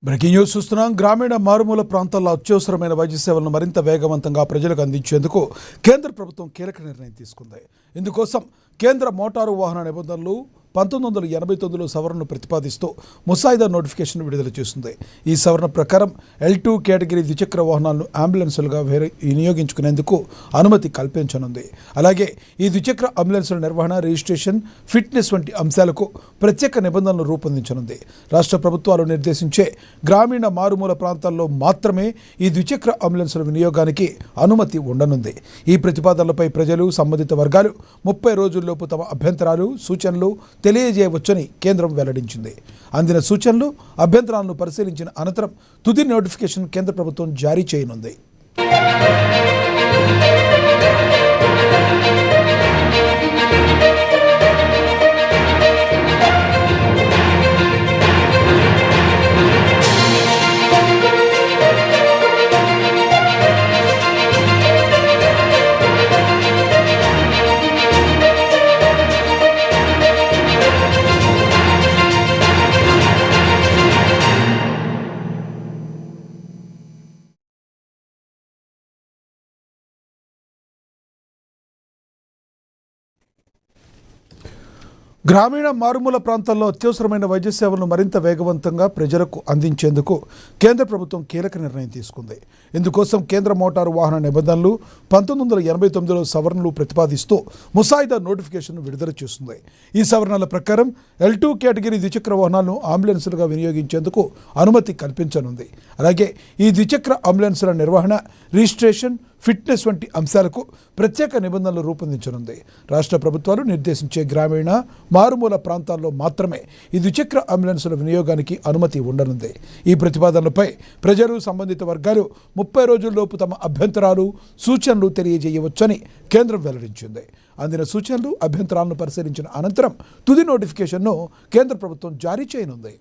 Breaking news చూస్తున్నాం. గ్రామీణ మారుమూల ప్రాంతాల్లో అత్యవసరమైన వైద్య సేవలను మరింత వేగవంతంగా ప్రజలకు అందించేందుకు కేంద్ర ప్రభుత్వం కీలక నిర్ణయం తీసుకుంది. ఇందుకోసం కేంద్ర మోటారు వాహన నిబంధనలు 1989లో సవరణను ప్రతిపాదిస్తూ ముసాయిదా నోటిఫికేషన్ విడుదల చేస్తుంది. ఈ సవరణ ప్రకారం L2 కేటగిరీ ద్విచక్ర వాహనాలను అంబులెన్సులుగా వినియోగించుకునేందుకు అనుమతి కల్పించనుంది. అలాగే ఈ ద్విచక్ర అంబులెన్సుల నిర్వహణ, రిజిస్ట్రేషన్, ఫిట్నెస్ వంటి అంశాలకు ప్రత్యేక నిబంధనలు రూపొందించనుంది. రాష్ట్ర ప్రభుత్వాలు నిర్దేశించే గ్రామీణ మారుమూల ప్రాంతాల్లో మాత్రమే ఈ ద్విచక్ర అంబులెన్సుల వినియోగానికి అనుమతి ఉండనుంది. ఈ ప్రతిపాదనలపై ప్రజలు, సంబంధిత వర్గాలు 30 రోజుల్లోపు తమ అభ్యంతరాలు, సూచనలు తెలియజేయవచ్చని కేంద్రం వెల్లడించింది. అందిన సూచనలు, అభ్యంతరాలను పరిశీలించిన అనంతరం తుది నోటిఫికేషన్ కేంద్ర ప్రభుత్వం జారీ చేయనుంది. గ్రామీణ మారుమూల ప్రాంతాల్లో అత్యవసరమైన వైద్య సేవలను మరింత వేగవంతంగా ప్రజలకు అందించేందుకు కేంద్ర ప్రభుత్వం కీలక నిర్ణయం తీసుకుంది. ఇందుకోసం కేంద్ర మోటారు వాహన నిబంధనలు 1989లో సవరణలు ప్రతిపాదిస్తూ ముసాయిదా నోటిఫికేషన్ విడుదల చేస్తుంది. ఈ సవరణల ప్రకారం L2 కేటగిరీ ద్విచక్ర వాహనాలను అంబులెన్సులుగా వినియోగించేందుకు అనుమతి కల్పించనుంది. అలాగే ఈ ద్విచక్ర అంబులెన్సుల నిర్వహణ, రిజిస్ట్రేషన్, ఫిట్నెస్ వంటి అంశాలకు ప్రత్యేక నిబంధనలు రూపొందించనుంది. రాష్ట్ర ప్రభుత్వాలు నిర్దేశించే గ్రామీణ మారుమూల ప్రాంతాల్లో మాత్రమే ఈ ద్విచక్ర అంబులెన్సుల వినియోగానికి అనుమతి ఉండనుంది. ఈ ప్రతిపాదనలపై ప్రజలు, సంబంధిత వర్గాలు 30 రోజుల్లోపు తమ అభ్యంతరాలు, సూచనలు తెలియజేయవచ్చని కేంద్రం వెల్లడించింది. అందిన సూచనలు, అభ్యంతరాలను పరిశీలించిన అనంతరం తుది నోటిఫికేషన్ను కేంద్ర ప్రభుత్వం జారీ చేయనుంది.